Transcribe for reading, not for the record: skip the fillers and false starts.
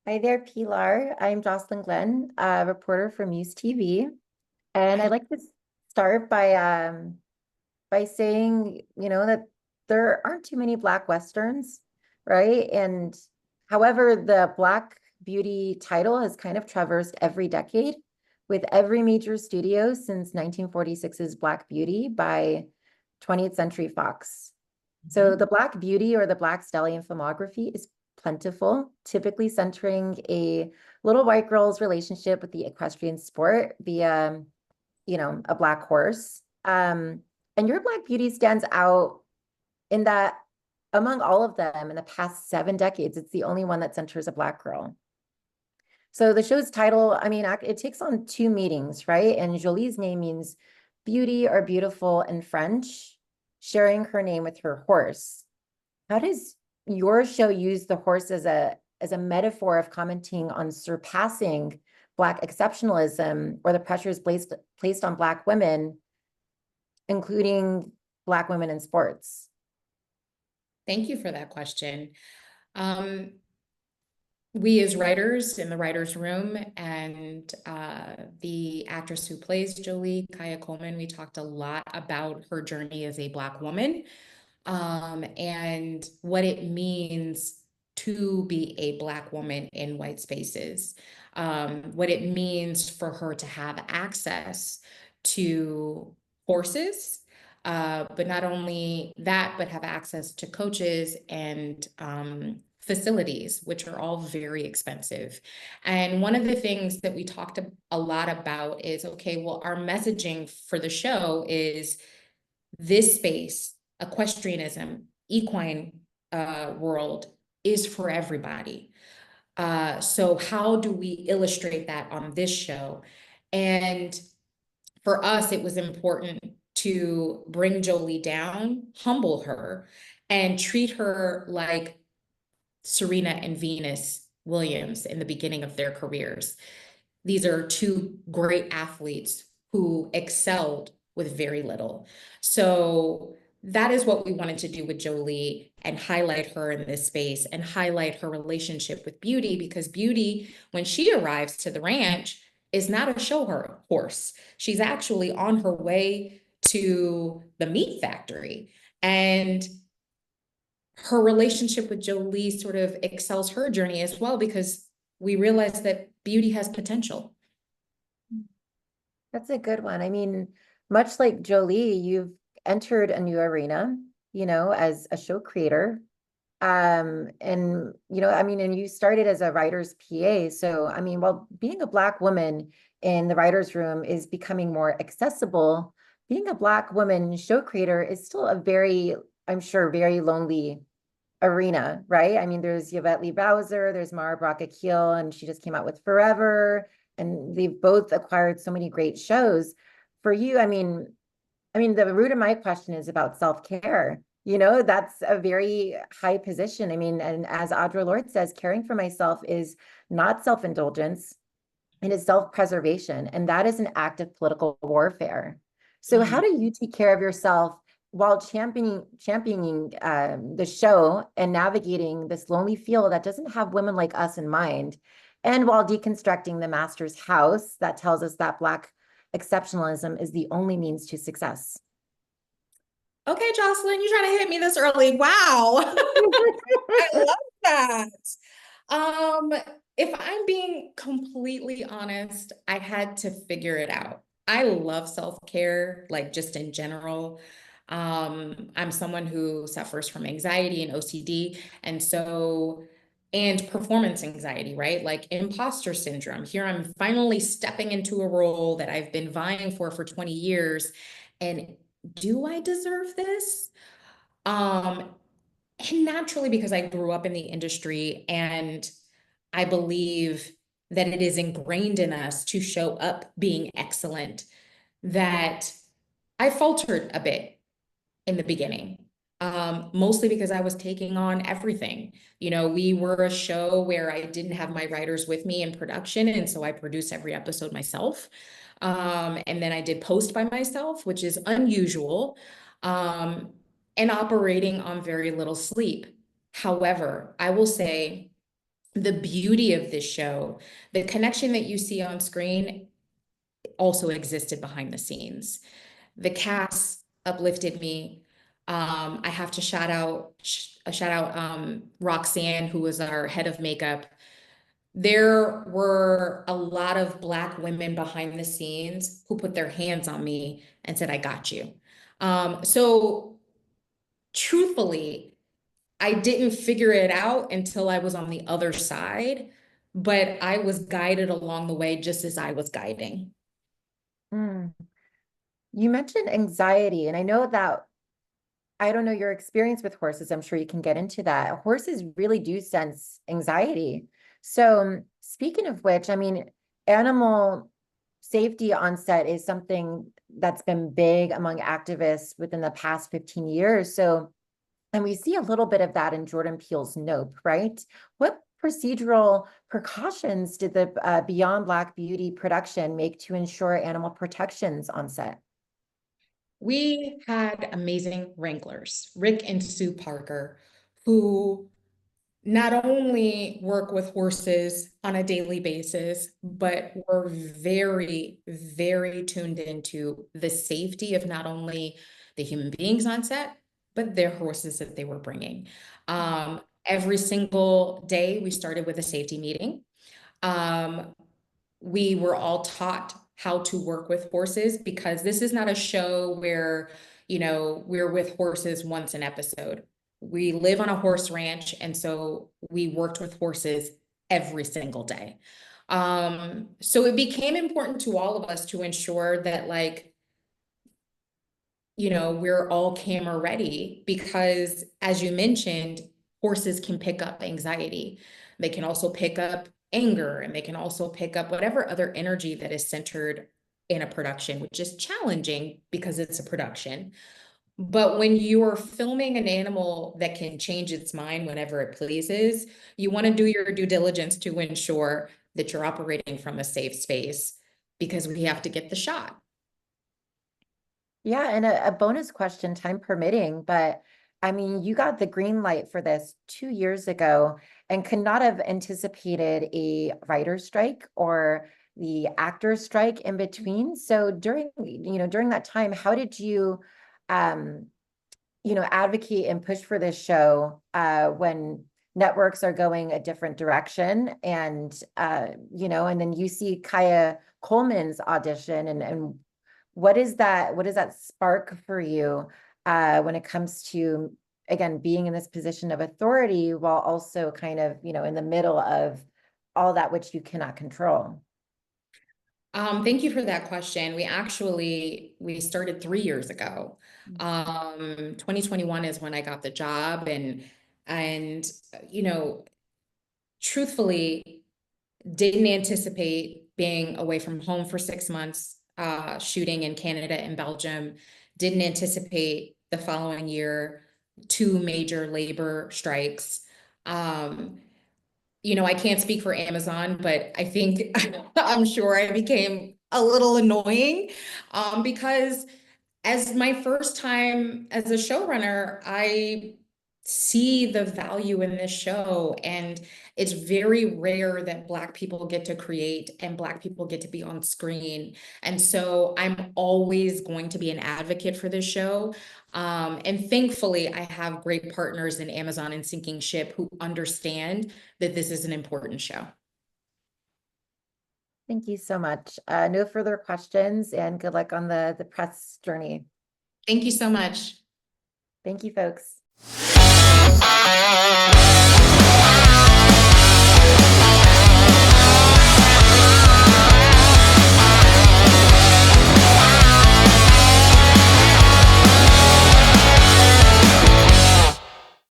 Hi there, Pilar. I'm Josslyn Glenn, a reporter for MUSE TV. And I'd Hi. like to start by saying, that there aren't too many Black Westerns, right? And however, the Black Beauty title has kind of traversed every decade with every major studio since 1946's Black Beauty by 20th Century Fox. So Mhm. the Black Beauty or the Black Stallion filmography is plentiful, typically centering a little white girl's relationship with the equestrian sport via, a black horse. And your Black Beauty stands out in that among all of them in the past 7 decades, it's the only one that centers a black girl. So the show's title, I mean, it takes on two meanings, right? And Jolie's name means beauty or beautiful in French, sharing her name with her horse. How does your show use the horse as a metaphor of commenting on surpassing Black exceptionalism or the pressures placed on Black women, including Black women in sports? Thank you for that question. Um, we as writers in the writers' room and the actress who plays Jolie, Kaya Coleman, we talked a lot about her journey as a Black woman, and what it means to be a Black woman in white spaces, what it means for her to have access to horses, but not only that, but have access to coaches and facilities, which are all very expensive. And one of the things that we talked a lot about is, okay, well, our messaging for the show is this space, equestrianism, equine world is for everybody. So how do we illustrate that on this show? And for us, it was important to bring Jolie down, humble her, and treat her like Serena and Venus Williams in the beginning of their careers. These are two great athletes who excelled with very little. So that is what we wanted to do with Jolie and highlight her in this space and highlight her relationship with Beauty, because Beauty, when she arrives to the ranch, is not a show her horse. She's actually on her way to the meat factory. And her relationship with Jolie sort of excels her journey as well, because we realize that Beauty has potential. That's a good one. I mean, much like Jolie, you've entered a new arena, as a show creator. And I mean, and you started as a writer's PA. So, I mean, while being a Black woman in the writer's room is becoming more accessible, being a Black woman show creator is still a very, I'm sure, very lonely arena, right? I mean, there's Yvette Lee Bowser, there's Mara Brock Akil, and she just came out with Forever, and they've both acquired so many great shows. For you, I mean, the root of my question is about self-care. That's a very high position. I mean, and as Audre Lorde says, caring for myself is not self-indulgence, it is self-preservation. And that is an act of political warfare. So how Mhm. do you take care of yourself while championing the show and navigating this lonely field that doesn't have women like us in mind? And while deconstructing the master's house that tells us that Black exceptionalism is the only means to success. Okay, Jocelyn, you trying to hit me this early. Wow. I love that. Um, if I'm being completely honest, I had to figure it out. I love self-care, like just in general. I'm someone who suffers from anxiety and OCD, and performance anxiety, right? Like imposter syndrome. Here I'm finally stepping into a role that I've been vying for 20 years. And do I deserve this? Um, and naturally, because I grew up in the industry and I believe that it is ingrained in us to show up being excellent, that I faltered a bit in the beginning. Mostly because I was taking on everything. We were a show where I didn't have my writers with me in production, and so I produced every episode myself. And then I did post by myself, which is unusual, um, and operating on very little sleep. However, I will say the beauty of this show, the connection that you see on screen also existed behind the scenes. The cast uplifted me. I have to shout out Roxanne, who was our head of makeup. There were a lot of Black women behind the scenes who put their hands on me and said, I got you. So truthfully, I didn't figure it out until I was on the other side, but I was guided along the way just as I was guiding. Mm. You mentioned anxiety, and I know that I don't know your experience with horses. I'm sure you can get into that. Horses really do sense anxiety. So, speaking of which, I mean, animal safety on set is something that's been big among activists within the past 15 years. So, and we see a little bit of that in Jordan Peele's Nope, right? What procedural precautions did the Beyond Black Beauty production make to ensure animal protections on set? We had amazing wranglers, Rick and Sue Parker, who not only work with horses on a daily basis, but were very, very tuned into the safety of not only the human beings on set, but their horses that they were bringing. Every single day, we started with a safety meeting. Um, we were all taught how to work with horses because this is not a show where, we're with horses once an episode. We live on a horse ranch, and so we worked with horses every single day. So it became important to all of us to ensure that, like, we're all camera ready because, as you mentioned, horses can pick up anxiety. They can also pick up anger, and they can also pick up whatever other energy that is centered in a production, which is challenging because it's a production. But when you're filming an animal that can change its mind whenever it pleases, you want to do your due diligence to ensure that you're operating from a safe space because we have to get the shot. Yeah, and a bonus question, time permitting, but I mean, you got the green light for this 2 years ago and could not have anticipated a writer's strike or the actor's strike in between. So during that time, how did you, um, advocate and push for this show when networks are going a different direction and then you see Kaya Coleman's audition and what does that spark for you when it comes to again being in this position of authority while also kind of in the middle of all that which you cannot control? Thank you for that question. We started 3 years ago. 2021 is when I got the job, and you know, truthfully, didn't anticipate being away from home for 6 months, shooting in Canada and Belgium. Didn't anticipate the following year, two major labor strikes. Um, I can't speak for Amazon, but I think I'm sure I became a little annoying because as my first time as a showrunner, I see the value in this show. And it's very rare that Black people get to create and Black people get to be on screen. And so I'm always going to be an advocate for this show. And thankfully, I have great partners in Amazon and Sinking Ship who understand that this is an important show. Thank you so much. No further questions and good luck on the press journey. Thank you so much. Thank you, folks.